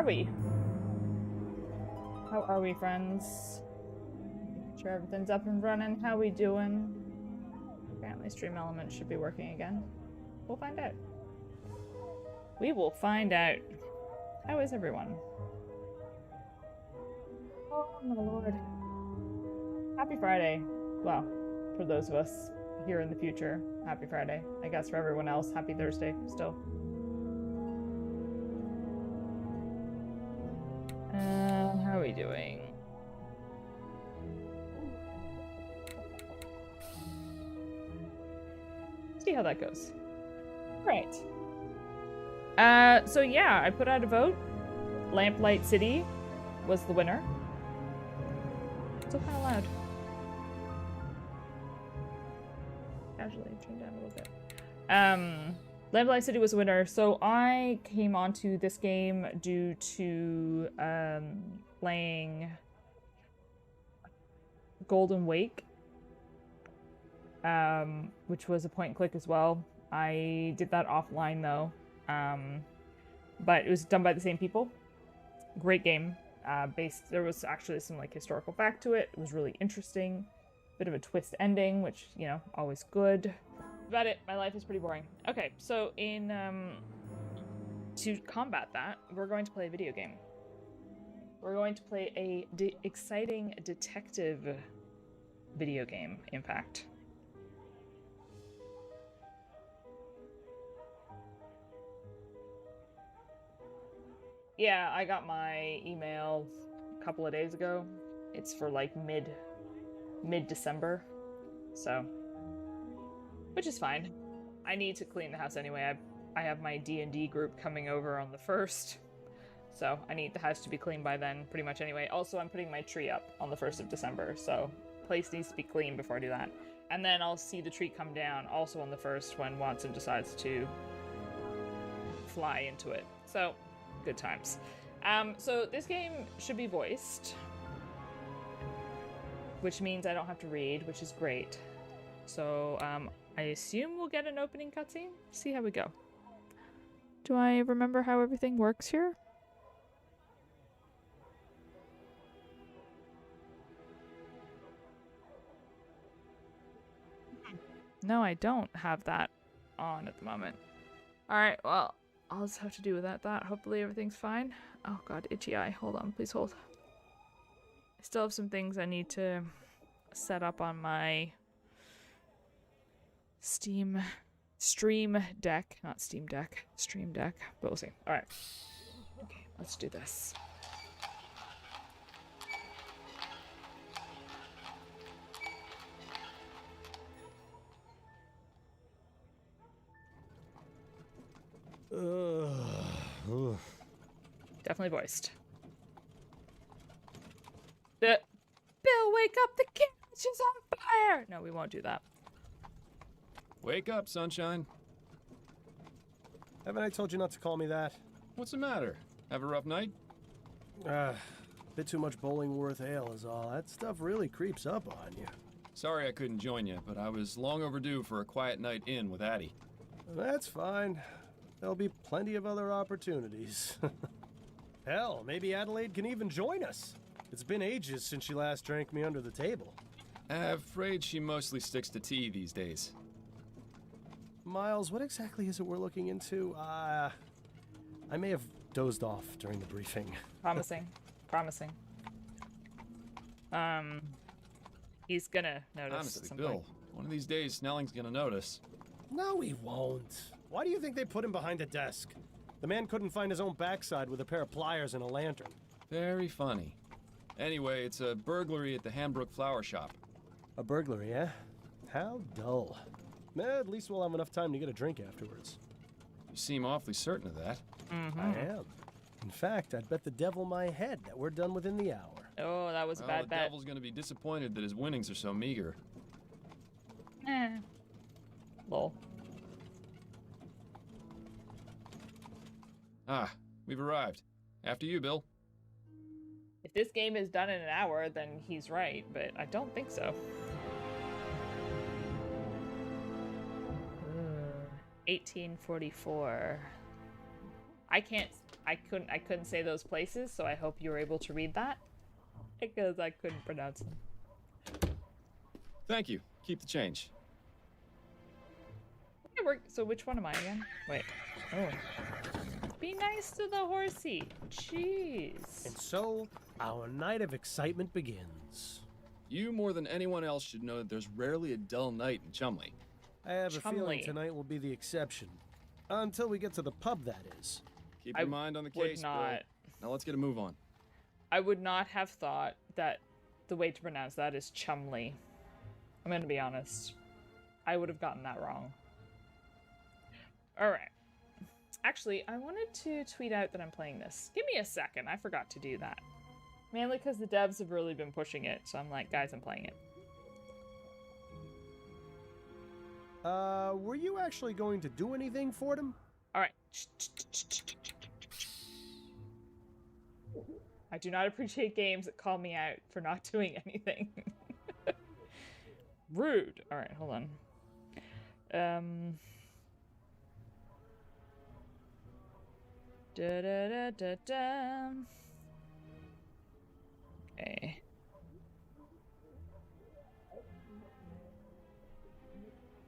are we? How are we, friends? Make sure everything's up and running. How we doing? Apparently Stream Elements should be working again. We'll find out. We will find out. How is everyone? Oh my lord. Happy Friday. Well, for those of us here in the future, happy Friday. I guess for everyone else, happy Thursday still. How are we doing? See how that goes. Right. So yeah, I put out a vote. Lamplight City was the winner. Still kind of loud. Casually turned down a little bit. Lamplight City was the winner. So I came onto this game due to playing Golden Wake, which was a point and click as well. I did that offline though, but it was done by the same people. Great game. There was actually some like historical fact to it. It was really interesting. Bit of a twist ending, which, you know, always good. About it. My life is pretty boring. Okay, so to combat that, we're going to play a video game. We're going to play a exciting detective video game, in fact. Yeah, I got my email a couple of days ago. It's for like mid-December, so, which is fine. I need to clean the house anyway. I have my D&D group coming over on the 1st, so I need the house to be clean by then, pretty much anyway. Also, I'm putting my tree up on the 1st of December, so place needs to be clean before I do that. And then I'll see the tree come down also on the 1st when Watson decides to fly into it. So, good times. So this game should be voiced, which means I don't have to read, which is great. So I assume we'll get an opening cutscene. See how we go. Do I remember how everything works here? No, I don't have that on at the moment. Alright, well, I'll just have to do without that. Hopefully everything's fine. Oh god, itchy eye. Hold on, please hold. I still have some things I need to set up on my Stream Deck. Not Steam Deck. Stream Deck. But we'll see. Alright. Okay, let's do this. Definitely voiced. Bill, wake up! The carriage is on fire! No, we won't do that. Wake up, sunshine. Haven't I told you not to call me that? What's the matter? Have a rough night? Bit too much Bollingworth ale is all. That stuff really creeps up on you. Sorry I couldn't join you, but I was long overdue for a quiet night in with Addie. That's fine. There'll be plenty of other opportunities. Hell, maybe Adelaide can even join us. It's been ages since she last drank me under the table. Afraid she mostly sticks to tea these days. Miles, what exactly is it we're looking into? I may have dozed off during the briefing. Promising. Promising. He's gonna notice. Honestly, Bill, one of these days Snelling's gonna notice. No, he won't. Why do you think they put him behind a desk? The man couldn't find his own backside with a pair of pliers and a lantern. Very funny. Anyway, it's a burglary at the Hambrook Flower Shop. A burglary, eh? How dull. At least we'll have enough time to get a drink afterwards. You seem awfully certain of that. Mm-hmm. I am. In fact, I'd bet the devil my head that we're done within the hour. Oh, that was a bad the bet. devil's gonna be disappointed that his winnings are so meager. Lol. Ah, we've arrived. After you, Bill. If this game is done in an hour, then he's right, but I don't think so. 1844. I couldn't say those places, so I hope you were able to read that because I couldn't pronounce them. Thank you. Keep the change. Okay, so which one am I again? Wait. Oh. Be nice to the horsey. Jeez. And so, our night of excitement begins. You more than anyone else should know that there's rarely a dull night in Chumley. I have a Chumley. feeling tonight will be the exception. Until we get to the pub, that is. Keep your mind on the case, Bill. Now let's get a move on. I would not have thought that the way to pronounce that is Chumley. I'm gonna be honest. I would have gotten that wrong. Alright. Actually, I wanted to tweet out that I'm playing this. Give me a second. I forgot to do that. Mainly because the devs have really been pushing it, so I'm like, guys, I'm playing it. Were you actually going to do anything for them? Alright. I do not appreciate games that call me out for not doing anything. Rude. Alright, hold on. Da-da-da-da-da. Okay.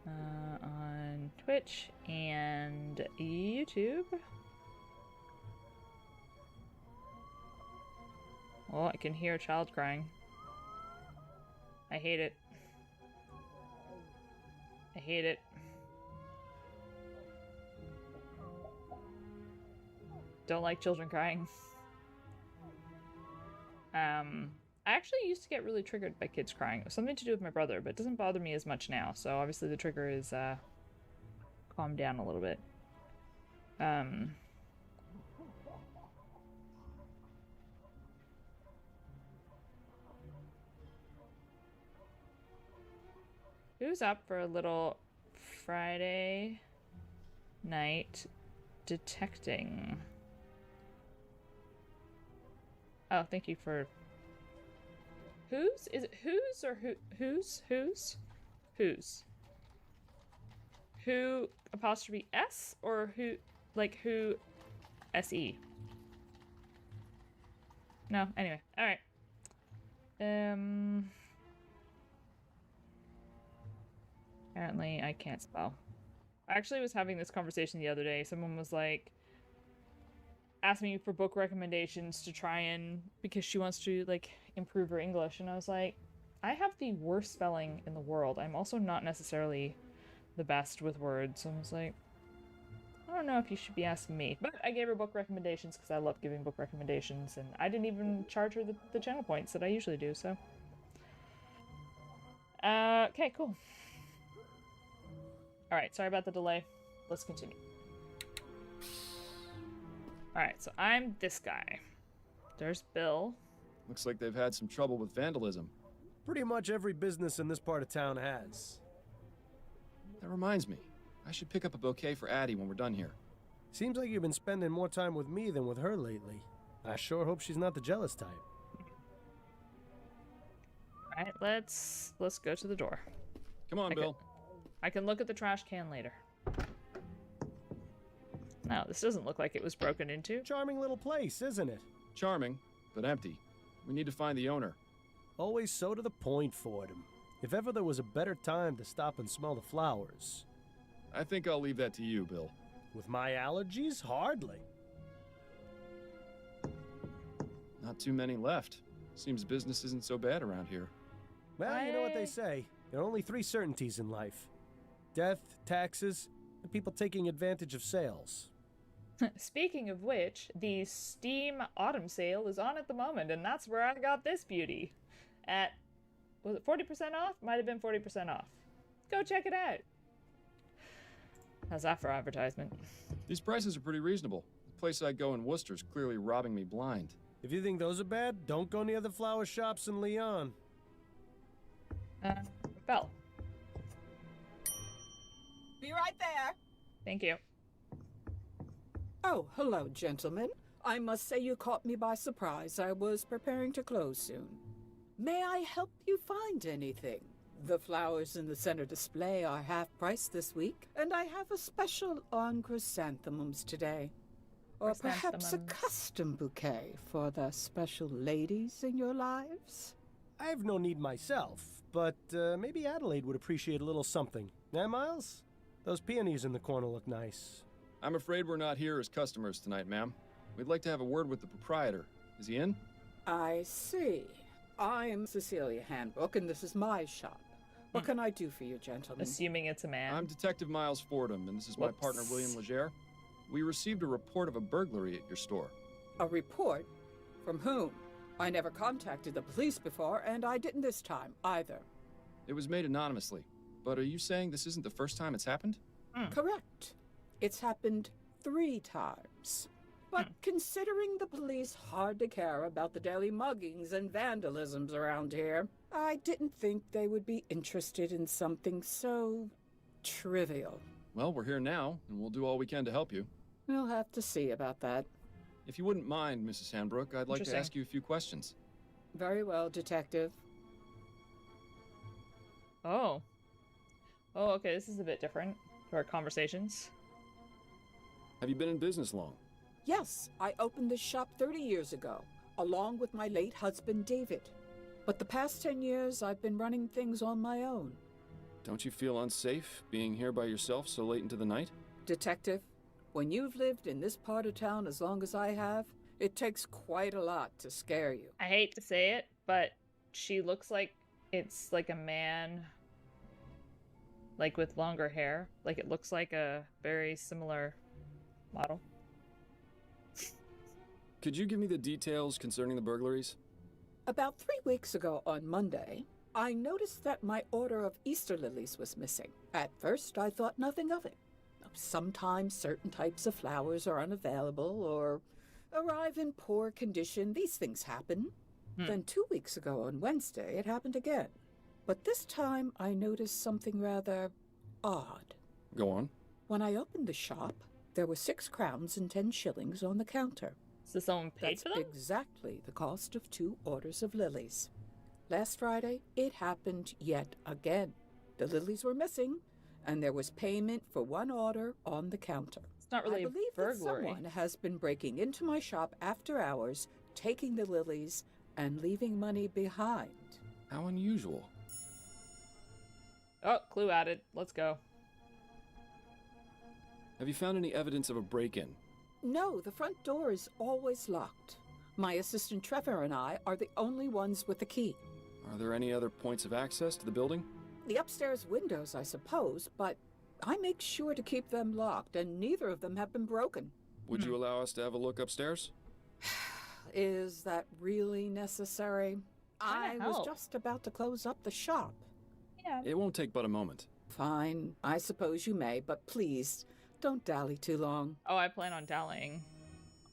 On Twitch and YouTube. Oh, I can hear a child crying. I hate it. I hate it. Don't like children crying. I actually used to get really triggered by kids crying. It was something to do with my brother, but it doesn't bother me as much now. So obviously the trigger is calmed down a little bit. Who's up for a little Friday night detecting? Oh, thank you for... Whose? Is it whose or who? Whose? Whose? Whose? Who apostrophe S or who? Like who? S-E? No, anyway. Alright. Apparently I can't spell. I actually was having this conversation the other day. Someone was like, asking me for book recommendations to try and, because she wants to like improve her English, and I was like, I have the worst spelling in the world. I'm also not necessarily the best with words, so I was like, I don't know if you should be asking me. But I gave her book recommendations because I love giving book recommendations, and I didn't even charge her the channel points that I usually do, so. Okay, cool. Alright, sorry about the delay. Let's continue. Alright, so I'm this guy. There's Bill. Looks like they've had some trouble with vandalism. Pretty much every business in this part of town has. That reminds me. I should pick up a bouquet for Addie when we're done here. Seems like you've been spending more time with me than with her lately. I sure hope she's not the jealous type. Alright, let's go to the door. Come on, Bill. I can look at the trash can later. No, this doesn't look like it was broken into. Charming little place, isn't it? Charming, but empty. We need to find the owner. Always so to the point, Fordham. If ever there was a better time to stop and smell the flowers. I think I'll leave that to you, Bill. With my allergies? Hardly. Not too many left. Seems business isn't so bad around here. Well, you know what they say. There are only 3 certainties in life. Death, taxes, and people taking advantage of sales. Speaking of which, the Steam Autumn Sale is on at the moment, and that's where I got this beauty. At, was it 40% off? Might have been 40% off. Go check it out. How's that for advertisement? These prices are pretty reasonable. The place I go in Worcester's clearly robbing me blind. If you think those are bad, don't go near the flower shops in Leon. Belle. Be right there. Thank you. Oh, hello, gentlemen. I must say you caught me by surprise. I was preparing to close soon. May I help you find anything? The flowers in the center display are half price this week, and I have a special on chrysanthemums today. Or Chrysanthemums. perhaps a custom bouquet for the special ladies in your lives? I have no need myself, but maybe Adelaide would appreciate a little something. Eh, Miles? Those peonies in the corner look nice. I'm afraid we're not here as customers tonight, ma'am. We'd like to have a word with the proprietor. Is he in? I see. I'm Cecilia Handbook, and this is my shop. What can I do for you, gentlemen? Assuming it's a man. I'm Detective Miles Fordham, and this is my partner, William Legere. We received a report of a burglary at your store. A report? From whom? I never contacted the police before, and I didn't this time, either. It was made anonymously. But are you saying this isn't the first time it's happened? Correct. It's happened 3 times. But considering the police hardly care about the daily muggings and vandalisms around here, I didn't think they would be interested in something so trivial. Well, we're here now, and we'll do all we can to help you. We'll have to see about that. If you wouldn't mind, Mrs. Handbrook, I'd like to Interesting. ask you a few questions. Very well, Detective. Oh. Oh, okay, this is a bit different for our conversations. Have you been in business long? Yes, I opened this shop 30 years ago, along with my late husband, David. But the past 10 years, I've been running things on my own. Don't you feel unsafe being here by yourself so late into the night? Detective, when you've lived in this part of town as long as I have, it takes quite a lot to scare you. I hate to say it, but she looks like it's like a man, like with longer hair. Like it looks like a very similar model. Could you give me the details concerning the burglaries? About 3 weeks ago on Monday, I noticed that my order of Easter lilies was missing. At first, I thought nothing of it. Sometimes certain types of flowers are unavailable or arrive in poor condition. These things happen. Then 2 weeks ago on Wednesday, it happened again. But this time, I noticed something rather odd. Go on. When I opened the shop, there were 6 crowns and 10 shillings on the counter. So someone paid That's for them? exactly the cost of 2 orders of lilies. Last Friday, it happened yet again. The lilies were missing, and there was payment for 1 order on the counter. It's not really I a believe burglary. that someone has been breaking into my shop after hours, taking the lilies, and leaving money behind. How unusual. Oh, clue added. Let's go. Have you found any evidence of a break-in? No, the front door is always locked. My assistant Trevor and I are the only ones with the key. Are there any other points of access to the building? The upstairs windows, I suppose, but I make sure to keep them locked, and neither of them have been broken. Would you allow us to have a look upstairs? Is that really necessary? I Kinda was help. just about to close up the shop. Yeah. It won't take but a moment. Fine, I suppose you may, but please, don't dally too long. Oh, I plan on dallying.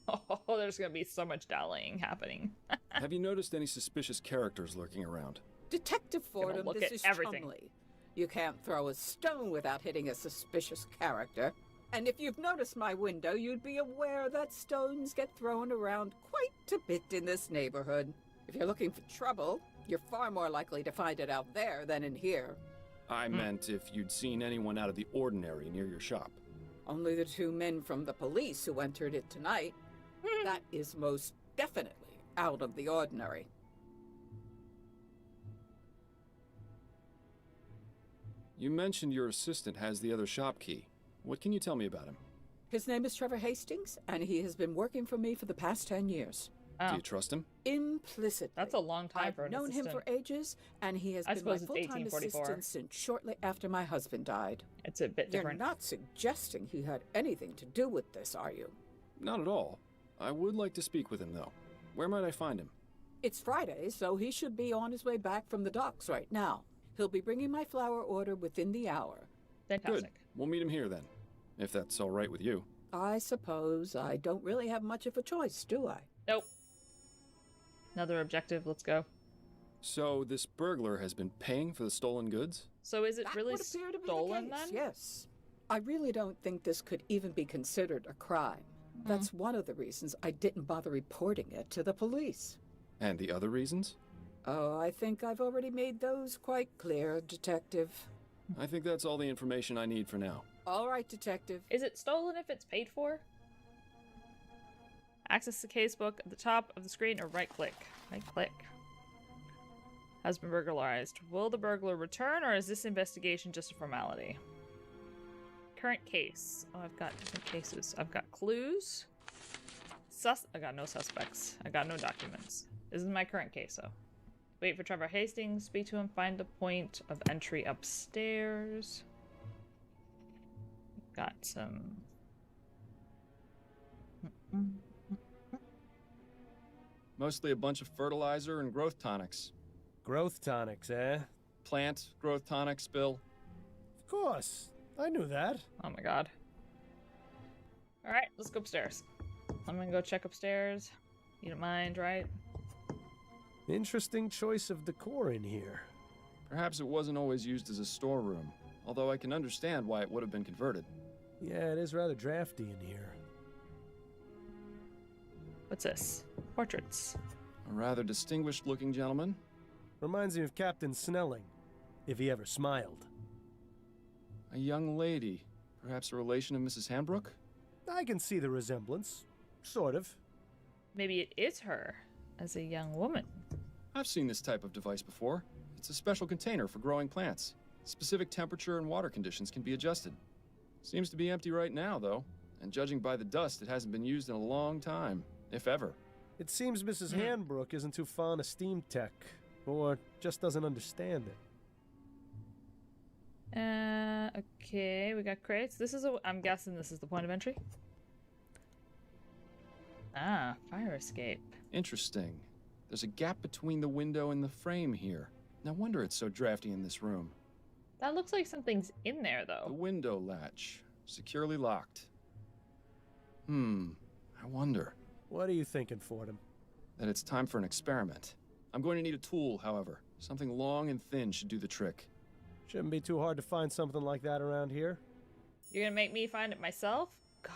Oh, there's gonna be so much dallying happening. Have you noticed any suspicious characters lurking around? Detective Fordham, look this at is everything. Chumley. You can't throw a stone without hitting a suspicious character. And if you've noticed my window, you'd be aware that stones get thrown around quite a bit in this neighborhood. If you're looking for trouble, you're far more likely to find it out there than in here. I meant if you'd seen anyone out of the ordinary near your shop. Only the 2 men from the police who entered it tonight. That is most definitely out of the ordinary. You mentioned your assistant has the other shop key. What can you tell me about him? His name is Trevor Hastings, and he has been working for me for the past 10 years. Oh, Do you trust him? Implicitly. that's a long time I've for an known assistant. him for ages, and he has I been my suppose it's full-time 1844. assistant since shortly after my husband died. It's a bit You're different. not suggesting he had anything to do with this, are you? Not at all. I would like to speak with him, though. Where might I find him? It's Friday, so he should be on his way back from the docks right now. He'll be bringing my flower order within the hour. Fantastic. Good. We'll meet him here then, if that's all right with you. I suppose I don't really have much of a choice, do I? Nope. Another objective. Let's go. So this burglar has been paying for the stolen goods? So is it That really would appear to be stolen the case, then? yes. I really don't think this could even be considered a crime. That's one of the reasons I didn't bother reporting it to the police. And the other reasons? Oh, I think I've already made those quite clear, Detective. I think that's all the information I need for now. All right, Detective. Is it stolen if it's paid for? Access the casebook at the top of the screen or right click. Right click. Has been burglarized. Will the burglar return or is this investigation just a formality? Current case. Oh, I've got different cases. I've got clues. I got no suspects. I got no documents. This is my current case, though. Wait for Trevor Hastings. Speak to him. Find the point of entry upstairs. Got some... Mostly a bunch of fertilizer and growth tonics. Growth tonics, eh? Plant growth tonics, Bill. Of course. I knew that. Oh my god. Alright, let's go upstairs. I'm gonna go check upstairs. You don't mind, right? Interesting choice of decor in here. Perhaps it wasn't always used as a storeroom, although I can understand why it would have been converted. Yeah, it is rather drafty in here. What's this? Portraits. A rather distinguished-looking gentleman. Reminds me of Captain Snelling, if he ever smiled. A young lady. Perhaps a relation of Mrs. Hanbrook? I can see the resemblance. Sort of. Maybe it is her, as a young woman. I've seen this type of device before. It's a special container for growing plants. Specific temperature and water conditions can be adjusted. Seems to be empty right now, though. And judging by the dust, it hasn't been used in a long time, if ever. It seems Mrs. Hanbrook isn't too fond of steam tech, or just doesn't understand it. Okay, we got crates. I'm guessing this is the point of entry. Ah, fire escape. Interesting. There's a gap between the window and the frame here. No wonder it's so drafty in this room. That looks like something's in there, The though. window latch. Securely locked. I wonder. What are you thinking, Fordham? That it's time for an experiment. I'm going to need a tool, however. Something long and thin should do the trick. Shouldn't be too hard to find something like that around here. You're gonna make me find it myself? God.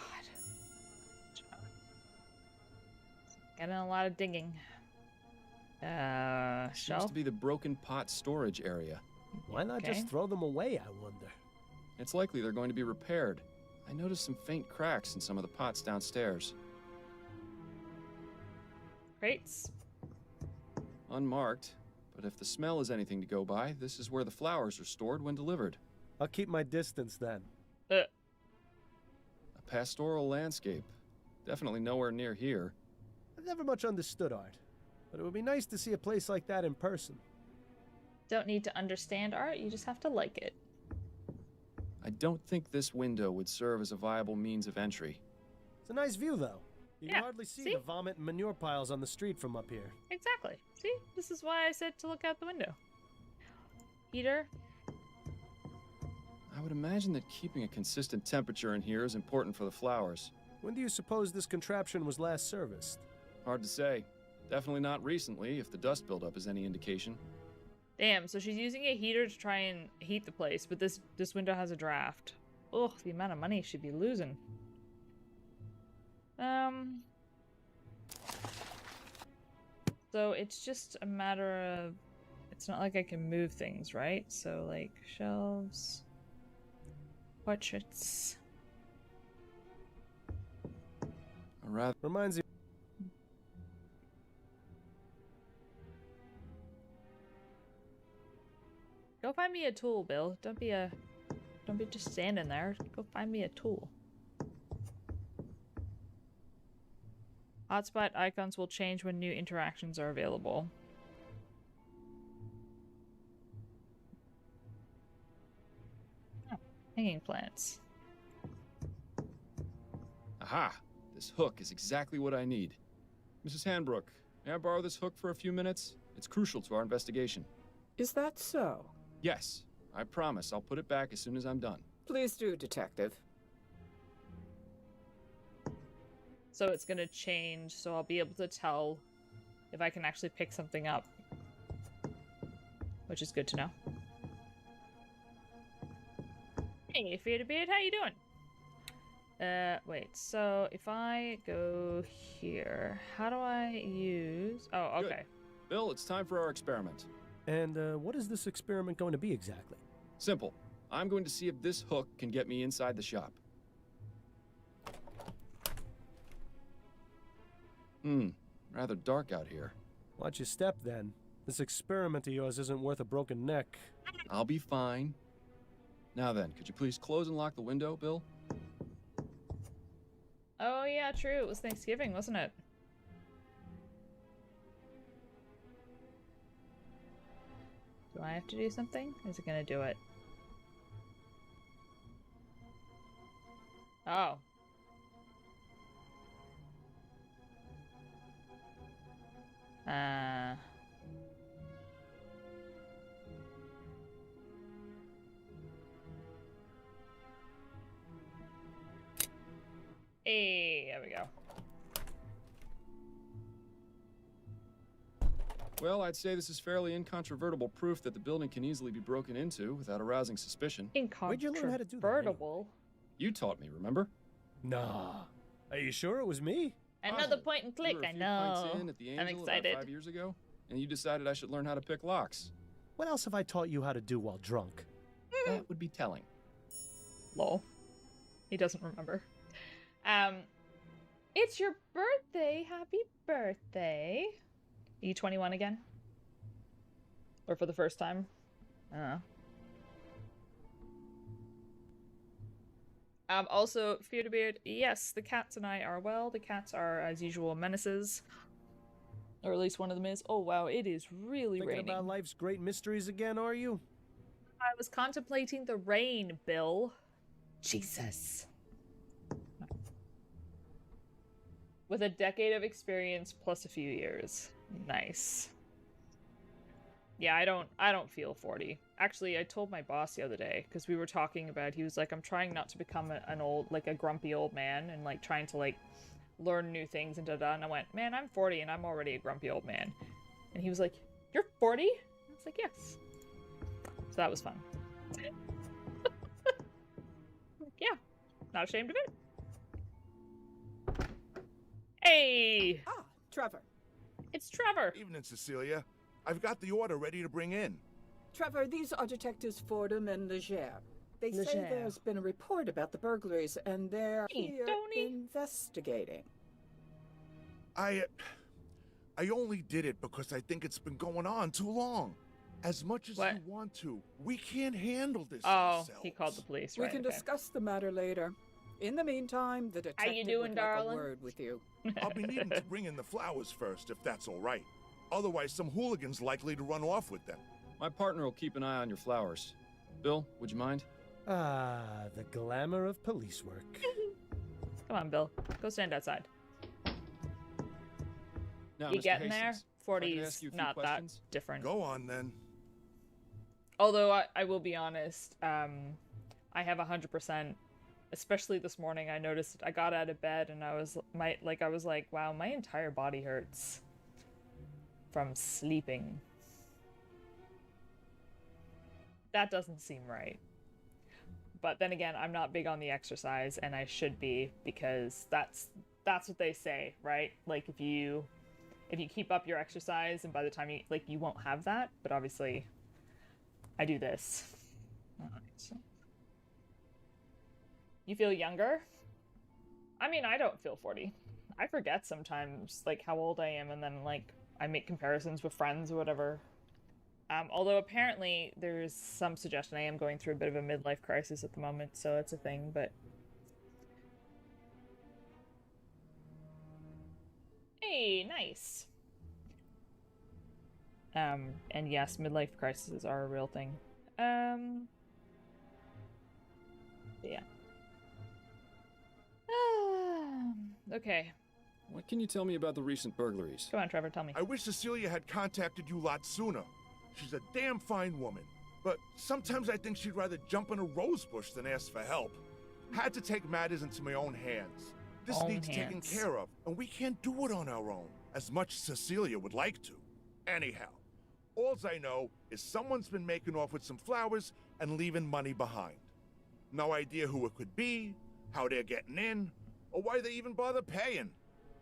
Getting a lot of digging. Seems Shelf? to be the broken pot storage area. Why not Okay. just throw them away, I wonder? It's likely they're going to be repaired. I noticed some faint cracks in some of the pots downstairs. Crates? Unmarked, but if the smell is anything to go by, this is where the flowers are stored when delivered. I'll keep my distance then. A pastoral landscape. Definitely nowhere near here. I've never much understood art, but it would be nice to see a place like that in person. Don't need to understand art, you just have to like it. I don't think this window would serve as a viable means of entry. It's a nice view, though. You Yeah, can hardly see see? the vomit and manure piles on the street from up here. Exactly. See? This is why I said to look out the window. Heater? I would imagine that keeping a consistent temperature in here is important for the flowers. When do you suppose this contraption was last serviced? Hard to say. Definitely not recently, if the dust buildup is any indication. Damn, so she's using a heater to try and heat the place, but this window has a draft. Ugh, the amount of money she'd be losing. So it's just a matter of... It's not like I can move things, right? So, like, shelves... Portraits... A rather Reminds you. Go find me a tool, Bill. Don't be just standing there. Go find me a tool. Hotspot icons will change when new interactions are available. Oh, hanging plants. Aha! This hook is exactly what I need. Mrs. Hanbrook, may I borrow this hook for a few minutes? It's crucial to our investigation. Is that so? Yes, I promise I'll put it back as soon as I'm done. Please do, Detective. So it's gonna change, so I'll be able to tell if I can actually pick something up. Which is good to know. Hey, Beard, how you doing? Wait, so if I go here, how do I use... Oh, okay. Good. Bill, it's time for our experiment. And what is this experiment going to be exactly? Simple. I'm going to see if this hook can get me inside the shop. Rather dark out here. Watch your step, then. This experiment of yours isn't worth a broken neck. I'll be fine. Now then, could you please close and lock the window, Bill? Oh yeah, true. It was Thanksgiving, wasn't it? Do I have to do something? Is it gonna do it? Oh. Hey, there we go. Well, I'd say this is fairly incontrovertible proof that the building can easily be broken into without arousing suspicion. Where'd you learn how to do that, Incontrovertible. You taught me, remember? Nah. Are you sure it was me? Another point and We click, were a I few pints know. in at the I'm Angel excited. about 5 years ago, and you decided I should learn how to pick locks. What else have I taught you how to do while drunk? That would be telling. Lol. He doesn't remember. It's your birthday. Happy birthday. Are you 21 again? Or for the first time? I don't know. Also, Fearbeard, yes, the cats and I are well. The cats are, as usual, menaces. Or at least one of them is. Oh, wow, it is really Thinking raining. about life's great mysteries again, are you? I was contemplating the rain, Bill. Jesus. With a decade of experience plus a few years. Nice. Yeah, I don't feel 40. Actually, I told my boss the other day, because we were talking about, he was like, I'm trying not to become an old, like a grumpy old man, and like trying to like learn new things and da-da, and I went, man, I'm 40 and I'm already a grumpy old man. And he was like, you're 40? I was like, yes. So that was fun. Yeah, not ashamed of it. Hey! Ah, Trevor. It's Trevor! Evening, Cecilia. I've got the order ready to bring in. Trevor, these are Detectives Fordham and Leger. They say Leger. there's been a report about the burglaries, and they're Hey, here Tony. investigating. I only did it because I think it's been going on too long. As much as What? you want to, we can't handle this Oh, ourselves. he called the police, We right? can okay. discuss the matter later. In the meantime, the detective doing, would like darling? a word with you. I'll be needing to bring in the flowers first, if that's all right. Otherwise, some hooligan's likely to run off with them. My partner will keep an eye on your flowers. Bill, would you mind? Ah, the glamour of police work. Come on, Bill. Go stand outside. Now, You Mr. getting there? Hastings, if I could 40's ask you a few not questions? that different. Go on, then. Although I will be honest, I have 100%. Especially this morning, I noticed I got out of bed and I was like, wow, my entire body hurts from sleeping. That doesn't seem right. But then again, I'm not big on the exercise, and I should be, because that's what they say, right? Like if you keep up your exercise, and by the time you won't have that. But obviously, I do this. Alright, so. You feel younger? I mean, I don't feel 40. I forget sometimes, like, how old I am, and then, like, I make comparisons with friends or whatever. Although apparently there's some suggestion I am going through a bit of a midlife crisis at the moment, so it's a thing, but... Hey, nice! And yes, midlife crises are a real thing. Yeah. Okay. What can you tell me about the recent burglaries? Come on, Trevor, tell me. I wish Cecilia had contacted you lot sooner. She's a damn fine woman. But sometimes I think she'd rather jump in a rose bush than ask for help. Had to take matters into my own hands. This Own needs taken hands. care of, and we can't do it on our own, as much as Cecilia would like to. Anyhow, alls I know is someone's been making off with some flowers and leaving money behind. No idea who it could be, how they're getting in, or why they even bother paying.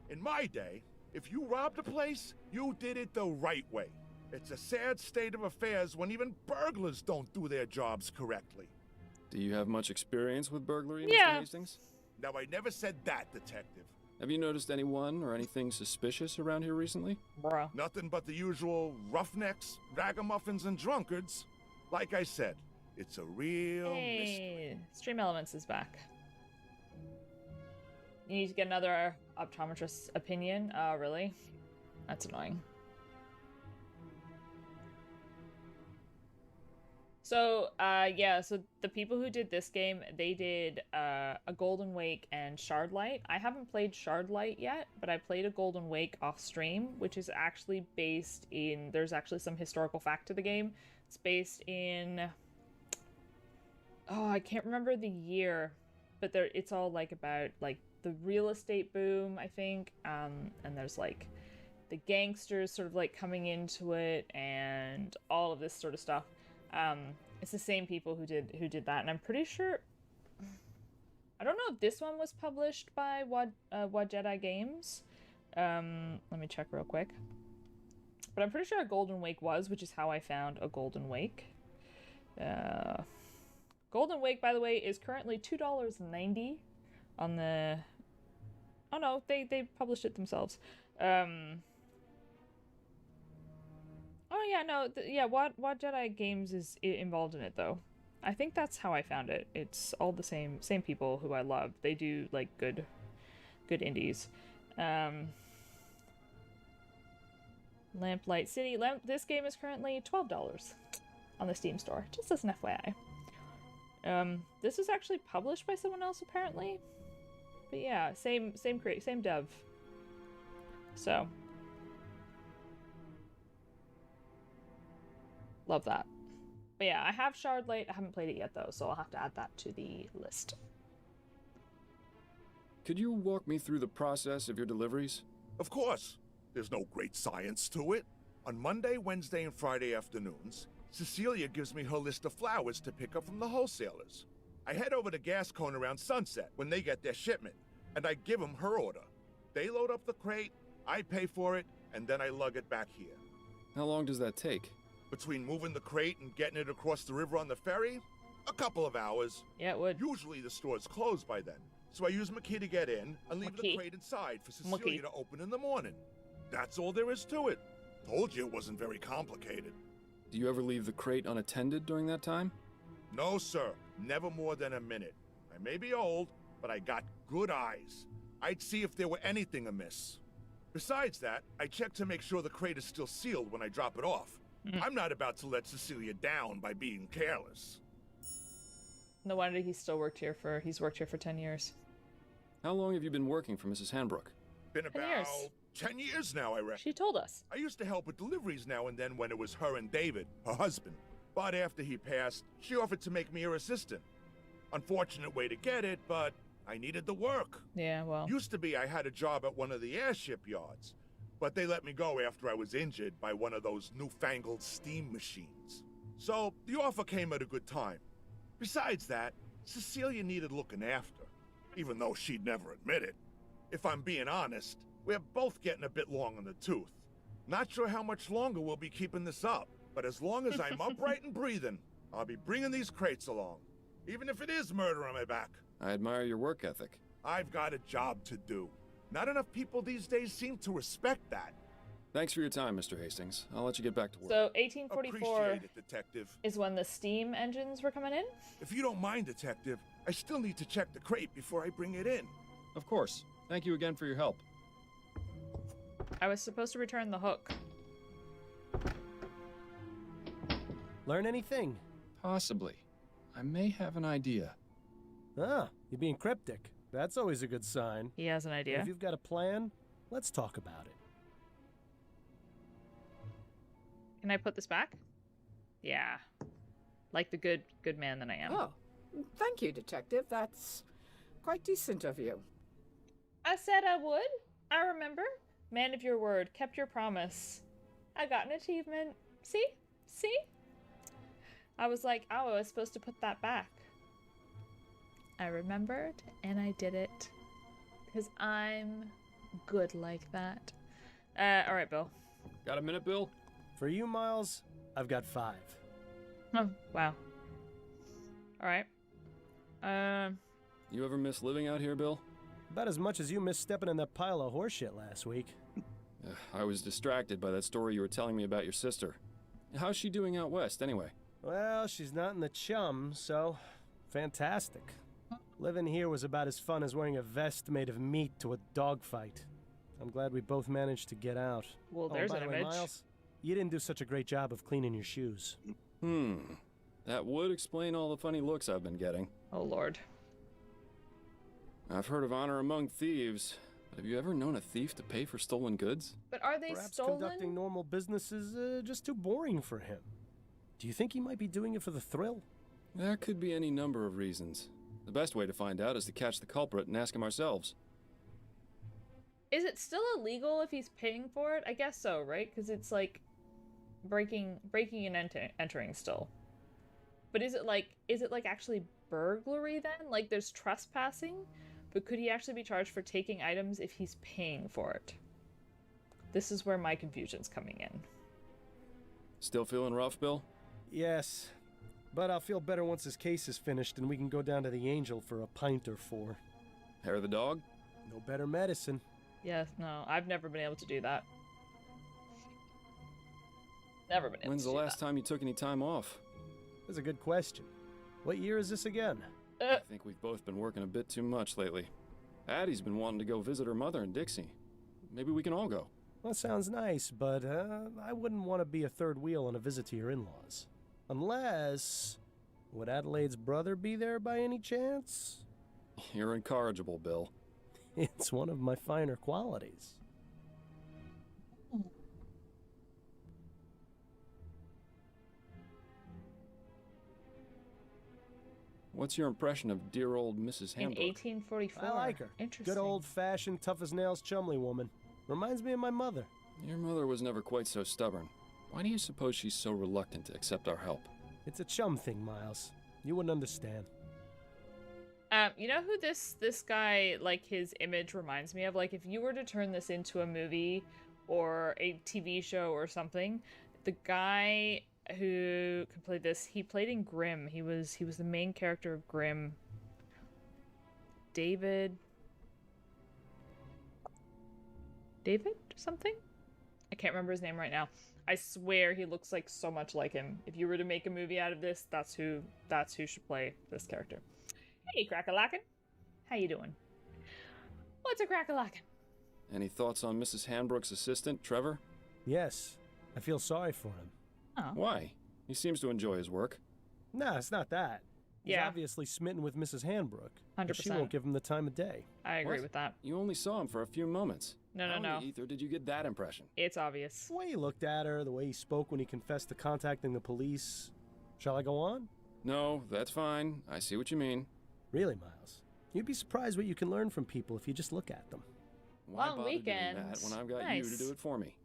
In my day, if you robbed a place, you did it the right way. It's a sad state of affairs when even burglars don't do their jobs correctly. Do you have much experience with burglary, Yeah. Mr. Hastings? Now, I never said that, Detective. Have you noticed anyone or anything suspicious around here recently? Bruh. Nothing but the usual roughnecks, ragamuffins, and drunkards. Like I said, it's a real mystery. Hey, Stream Elements is back. You need to get another optometrist's opinion? Oh, really? That's annoying. So, yeah, so the people who did this game, they did a Golden Wake and Shardlight. I haven't played Shardlight yet, but I played a Golden Wake off stream, which is actually based in, there's actually some historical fact to the game. It's based in, oh, I can't remember the year, but it's all like about like the real estate boom, I think, and there's like the gangsters sort of like coming into it and all of this sort of stuff. It's the same people who did that, and I'm pretty sure. I don't know if this one was published by What Jedi Games. Let me check real quick. But I'm pretty sure a Golden Wake was, which is how I found a Golden Wake. Golden Wake, by the way, is currently $2.90 on the. Oh no, they published it themselves. Oh yeah, no, yeah. What Jedi Games is involved in it though? I think that's how I found it. It's all the same people who I love. They do like good indies. Lamplight City. This game is currently $12 on the Steam store. Just as an FYI. This is actually published by someone else apparently. But yeah, same dev. So. Love that. But yeah, I have Shardlight. I haven't played it yet though, so I'll have to add that to the list. Could you walk me through the process of your deliveries? Of course. There's no great science to it. On Monday, Wednesday, and Friday afternoons, Cecilia gives me her list of flowers to pick up from the wholesalers. I head over to Gascon around sunset when they get their shipment, and I give them her order. They load up the crate, I pay for it, and then I lug it back here. How long does that take? Between moving the crate and getting it across the river on the ferry, a couple of hours. Yeah, it would. Usually the store's closed by then, so I use my key to get in and leave the crate inside for Cecilia to open in the morning. That's all there is to it. Told you it wasn't very complicated. Do you ever leave the crate unattended during that time? No, sir. Never more than a minute. I may be old, but I got good eyes. I'd see if there were anything amiss. Besides that, I check to make sure the crate is still sealed when I drop it off. I'm not about to let Cecilia down by being careless. No wonder he's worked here for 10 years. How long have you been working for Mrs. Hanbrook? Been about 10 years now, I reckon. She told us. I used to help with deliveries now and then when it was her and David, her husband. But after he passed, she offered to make me her assistant. Unfortunate way to get it, but I needed the work. Yeah, well. Used to be I had a job at one of the airship yards. But they let me go after I was injured by one of those newfangled steam machines. So the offer came at a good time. Besides that, Cecilia needed looking after, even though she'd never admit it. If I'm being honest, we're both getting a bit long on the tooth. Not sure how much longer we'll be keeping this up, but as long as I'm upright and breathing, I'll be bringing these crates along, even if it is murder on my back. I admire your work ethic. I've got a job to do. Not enough people these days seem to respect that. Thanks for your time, Mr. Hastings. I'll let you get back to work. So 1844 Appreciate it, Detective. is when the steam engines were coming in? If you don't mind, Detective, I still need to check the crate before I bring it in. Of course. Thank you again for your help. I was supposed to return the hook. Learn anything? Possibly. I may have an idea. Ah, you're being cryptic. That's always a good sign. He has an idea. If you've got a plan, let's talk about it. Can I put this back? Yeah. Like the good man that I am. Oh, thank you, Detective. That's quite decent of you. I said I would. I remember. Man of your word. Kept your promise. I got an achievement. See? See? I was like, oh, I was supposed to put that back. I remembered, and I did it. Because I'm good like that. Alright, Bill. Got a minute, Bill? For you, Miles, I've got 5. Oh, wow. Alright. You ever miss living out here, Bill? About as much as you missed stepping in that pile of horseshit last week. I was distracted by that story you were telling me about your sister. How's she doing out west, anyway? Well, she's not in the chum, so fantastic. Living here was about as fun as wearing a vest made of meat to a dogfight. I'm glad we both managed to get out. Well, there's by an the way, image. Miles, you didn't do such a great job of cleaning your shoes. That would explain all the funny looks I've been getting. Oh, Lord. I've heard of honor among thieves, but have you ever known a thief to pay for stolen goods? But are they Perhaps stolen? conducting normal business is just too boring for him. Do you think he might be doing it for the thrill? There could be any number of reasons. The best way to find out is to catch the culprit and ask him ourselves. Is it still illegal if he's paying for it? I guess so, right? Because it's like breaking and entering still. But is it like actually burglary then? Like there's trespassing, but could he actually be charged for taking items if he's paying for it? This is where my confusion's coming in. Still feeling rough, Bill? Yes, but I'll feel better once his case is finished and we can go down to the Angel for a pint or four. Hair of the dog? No better medicine. Yes, no, I've never been able to do that. Never been able When's to the do last time you took any time off? That's a good question. What year is this again? I think we've both been working a bit too much lately. Addie's been wanting to go visit her mother in Dixie. Maybe we can all go. That sounds nice, but I wouldn't want to be a third wheel on a visit to your in-laws. Unless... Would Adelaide's brother be there by any chance? You're incorrigible, Bill. It's one of my finer qualities. What's your impression of dear old Mrs. In Hambrook? 1844. I like her. Interesting. Good old-fashioned, tough-as-nails chumley woman. Reminds me of my mother. Your mother was never quite so stubborn. Why do you suppose she's so reluctant to accept our help? It's a chum thing, Miles. You wouldn't understand. You know who this guy, like, his image reminds me of? Like, if you were to turn this into a movie or a TV show or something, the guy who could play this, he played in Grimm. He was the main character of Grimm. David something? I can't remember his name right now. I swear he looks like so much like him. If you were to make a movie out of this, that's who should play this character. Hey, Crack-a-lackin'. How you doing? What's a crack-a-lackin'? Any thoughts on Mrs. Hambrook's assistant, Trevor? Yes, I feel sorry for him. Oh. Why? He seems to enjoy his work. Nah, it's not that. He's Yeah. obviously smitten with Mrs. Hambrook. but 100%. She won't give him the time of day. I agree What? with that. You only saw him for a few moments. No. How in the ether did you get that impression? It's obvious. The way he looked at her, the way he spoke when he confessed to contacting the police. Shall I go on? No, that's fine. I see what you mean. Really, Miles? You'd be surprised what you can learn from people if you just look at them. Why Long bother doing weekend. that when I've got you Nice. to do it for me?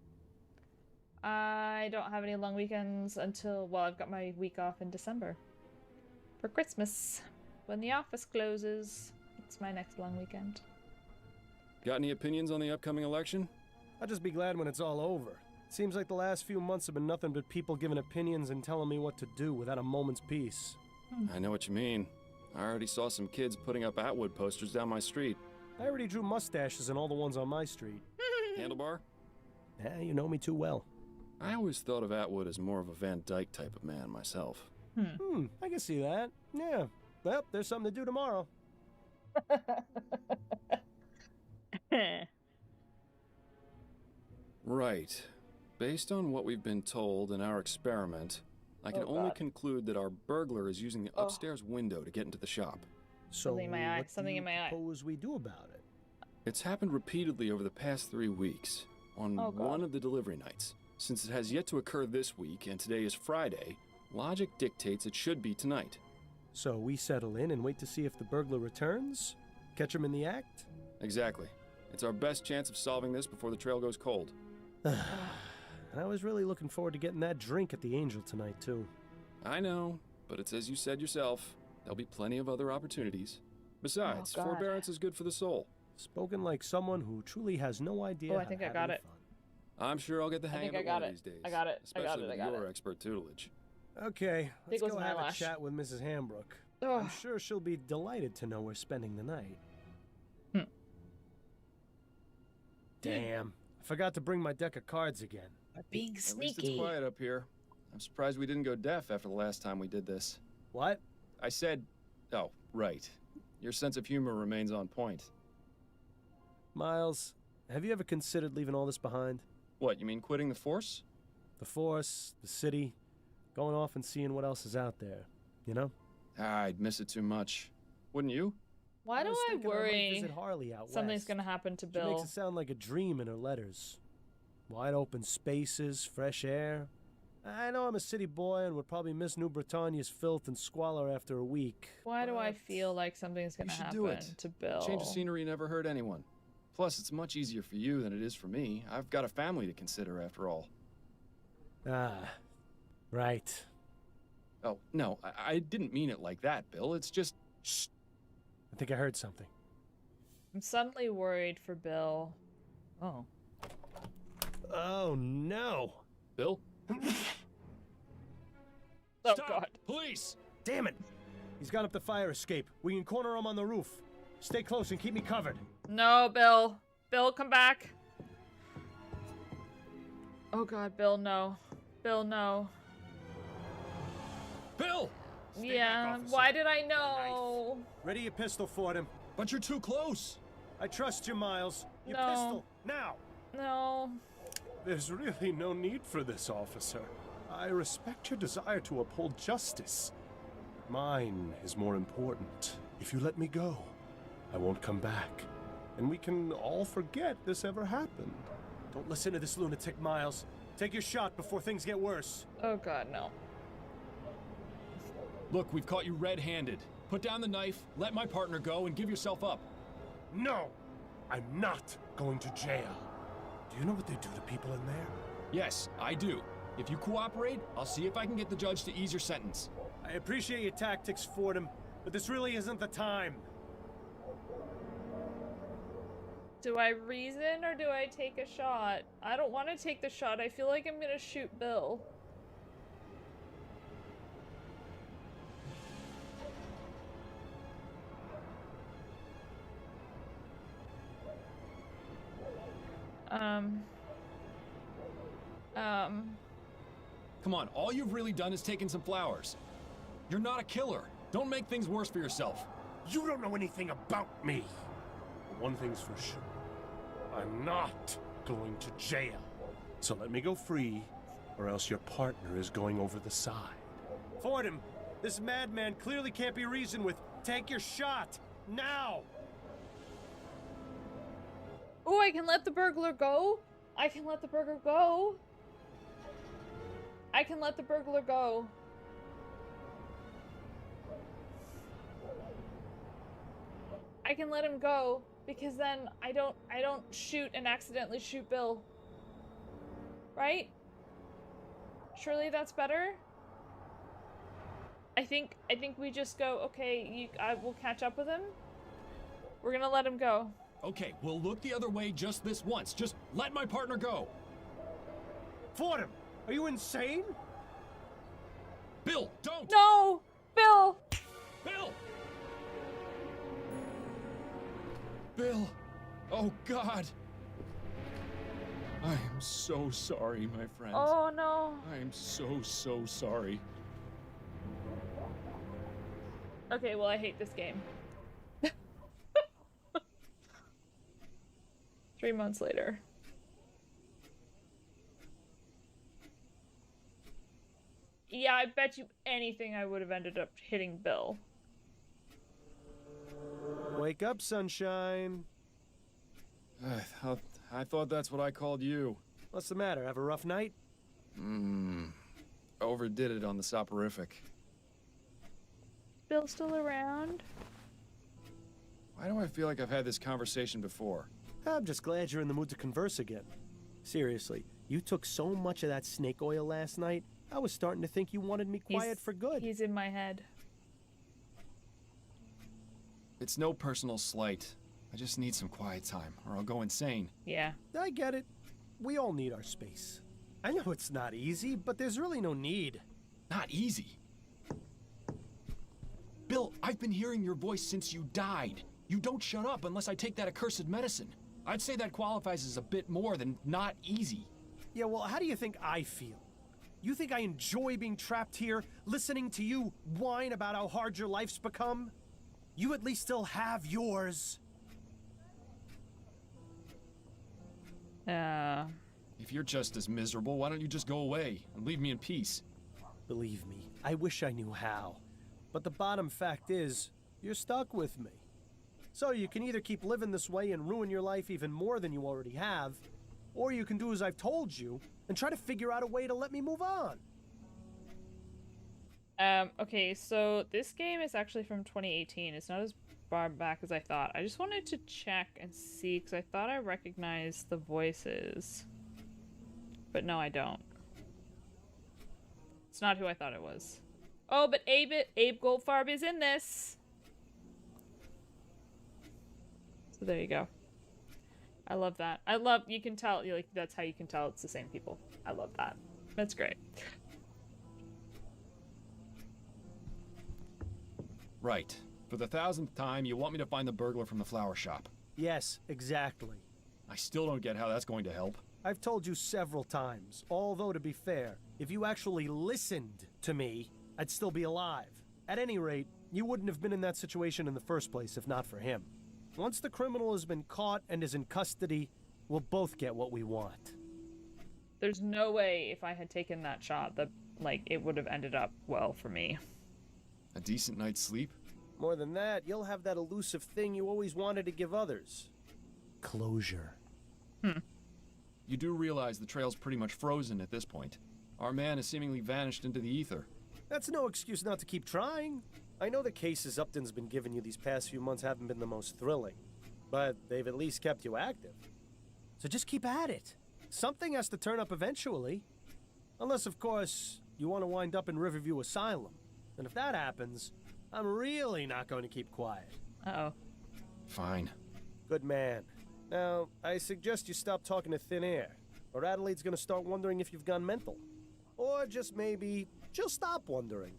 I don't have any long weekends until, well, I've got my week off in December. For Christmas. When the office closes, it's my next long weekend. Got any opinions on the upcoming election? I'll just be glad when it's all over. It seems like the last few months have been nothing but people giving opinions and telling me what to do without a moment's peace. I know what you mean. I already saw some kids putting up Atwood posters down my street. I already drew mustaches in all the ones on my street. Handlebar? You know me too well. I always thought of Atwood as more of a Van Dyke type of man myself. I can see that. Yeah. Well, there's something to do tomorrow. Right. Based on what we've been told in our experiment, I can Oh, only God. conclude that our burglar is using the upstairs window to get into the shop. So Something in my eye, what something do in you my eye. propose we do about it? It's happened repeatedly over the past 3 weeks, on Oh, God. one of the delivery nights. Since it has yet to occur this week, and today is Friday, logic dictates it should be tonight. So we settle in and wait to see if the burglar returns? Catch him in the act? Exactly. It's our best chance of solving this before the trail goes cold. I was really looking forward to getting that drink at the Angel tonight, too. I know, but it's as you said yourself, there'll be plenty of other opportunities. Besides, Oh, God. forbearance is good for the soul. Spoken like someone who truly has no idea Oh, I how think to I have got any it. Fun. I'm sure I'll get the hang think of I it got one of it. these days. I got it. I Especially got it. with I got your it. expert tutelage. Okay, let's it was go an have a eyelash. chat with Mrs. Hambrook. Ugh. I'm sure she'll be delighted to know we're spending the night. Damn. I forgot to bring my deck of cards again. Being At least sneaky. it's quiet up here. I'm surprised we didn't go deaf after the last time we did this. What? I said... Oh, right. Your sense of humor remains on point. Miles, have you ever considered leaving all this behind? What, you mean quitting the Force? The Force, the city, going off and seeing what else is out there, you know? I'd miss it too much. Wouldn't you? Why do was I thinking might worry visit Harley out something's west. gonna happen to She makes Bill? it sound like a dream in her letters. Wide open spaces, fresh air. I know I'm a city boy and would probably miss New Britannia's filth and squalor after a week. Why do I but feel like something's gonna should do happen it. to Bill? Change of scenery never hurt anyone. Plus, it's much easier for you than it is for me. I've got a family to consider, after all. Ah, right. Oh, no, I didn't mean it like that, Bill. It's just... Shh. I think I heard something. I'm suddenly worried for Bill. Oh. Oh, no. Bill? Oh Stop! God. Police! Damn it. He's got up the fire escape. We can corner him on the roof. Stay close and keep me covered. No, Bill. Bill, come back. Oh God, Bill, no. Bill, no. Bill! Stay Yeah, back, officer. why did I know? Ready your pistol, Fordham. But you're too close! I trust you, Miles. Your No. pistol, now. No. There's really no need for this, officer. I respect your desire to uphold justice. Mine is more important. If you let me go, I won't come back. And we can all forget this ever happened. Don't listen to this lunatic, Miles. Take your shot before things get worse. Oh God, no. Look, we've caught you red-handed. Put down the knife, let my partner go, and give yourself up. No! I'm not going to jail. Do you know what they do to people in there? Yes, I do. If you cooperate, I'll see if I can get the judge to ease your sentence. I appreciate your tactics, Fordham, but this really isn't the time. Do I reason or do I take a shot? I don't want to take the shot. I feel like I'm gonna shoot Bill. Come on, all you've really done is taken some flowers. You're not a killer. Don't make things worse for yourself. You don't know anything about me. But one thing's for sure. I'm not going to jail. So let me go free, or else your partner is going over the side. Fordham, this madman clearly can't be reasoned with. Take your shot, now! Oh, I can let the burglar go? I can let the burglar go? I can let the burglar go. I can let him go because then I don't shoot and accidentally shoot Bill. Right? Surely that's better? I think we just go, okay, I will catch up with him. We're gonna let him go. Okay, we'll look the other way just this once. Just let my partner go. Fordham, are you insane? Bill, don't! No! Bill! Bill! Bill! Oh, God! I am so sorry, my friend. Oh no. I am so sorry. Okay, well I hate this game. 3 months later. Yeah, I bet you anything I would have ended up hitting Bill. Wake up, sunshine. I thought that's what I called you. What's the matter? Have a rough night? Overdid it on the soporific. Bill still around? Why do I feel like I've had this conversation before? I'm just glad you're in the mood to converse again. Seriously, you took so much of that snake oil last night, I was starting to think you wanted me quiet for good. He's in my head. It's no personal slight. I just need some quiet time, or I'll go insane. Yeah. I get it. We all need our space. I know it's not easy, but there's really no need. Not easy. Bill, I've been hearing your voice since you died. You don't shut up unless I take that accursed medicine. I'd say that qualifies as a bit more than not easy. Yeah, well, how do you think I feel? You think I enjoy being trapped here, listening to you whine about how hard your life's become? You at least still have yours. If you're just as miserable, why don't you just go away and leave me in peace? Believe me, I wish I knew how. But the bottom fact is, you're stuck with me. So you can either keep living this way and ruin your life even more than you already have, or you can do as I've told you and try to figure out a way to let me move on. Okay, so this game is actually from 2018. It's not as far back as I thought. I just wanted to check and see, because I thought I recognized the voices. But no, I don't. It's not who I thought it was. Oh, but Abe Goldfarb is in this! So there you go. I love that. You can tell, like, that's how you can tell it's the same people. I love that. That's great. Right. For the 1000th time, you want me to find the burglar from the flower shop. Yes, exactly. I still don't get how that's going to help. I've told you several times, although to be fair, if you actually listened to me, I'd still be alive. At any rate, you wouldn't have been in that situation in the first place if not for him. Once the criminal has been caught and is in custody, we'll both get what we want. There's no way if I had taken that shot that, like, it would have ended up well for me. A decent night's sleep? More than that, you'll have that elusive thing you always wanted to give others. Closure. You do realize the trail's pretty much frozen at this point. Our man has seemingly vanished into the ether. That's no excuse not to keep trying. I know the cases Upton's been giving you these past few months haven't been the most thrilling, but they've at least kept you active. So just keep at it. Something has to turn up eventually. Unless, of course, you want to wind up in Riverview Asylum. And if that happens, I'm really not going to keep quiet. Uh-oh. Fine. Good man. Now, I suggest you stop talking to thin air, or Adelaide's gonna start wondering if you've gone mental. Or just maybe, she'll stop wondering.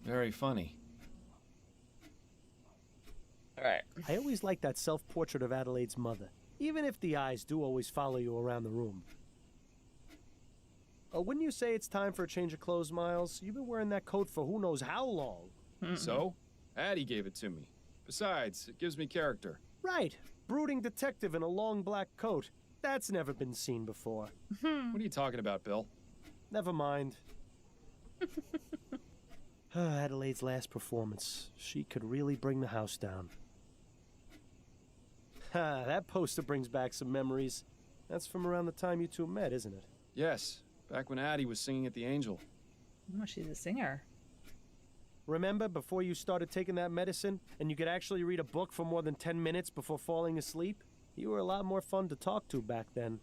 Very funny. Alright. I always like that self-portrait of Adelaide's mother, even if the eyes do always follow you around the room. Wouldn't you say it's time for a change of clothes, Miles? You've been wearing that coat for who knows how long. So? Addie gave it to me. Besides, it gives me character. Right. Brooding detective in a long black coat. That's never been seen before. What are you talking about, Bill? Never mind. Adelaide's last performance. She could really bring the house down. That poster brings back some memories. That's from around the time you two met, isn't it? Yes, back when Addie was singing at the Angel. Oh, she's a singer. Remember before you started taking that medicine and you could actually read a book for more than 10 minutes before falling asleep? You were a lot more fun to talk to back then.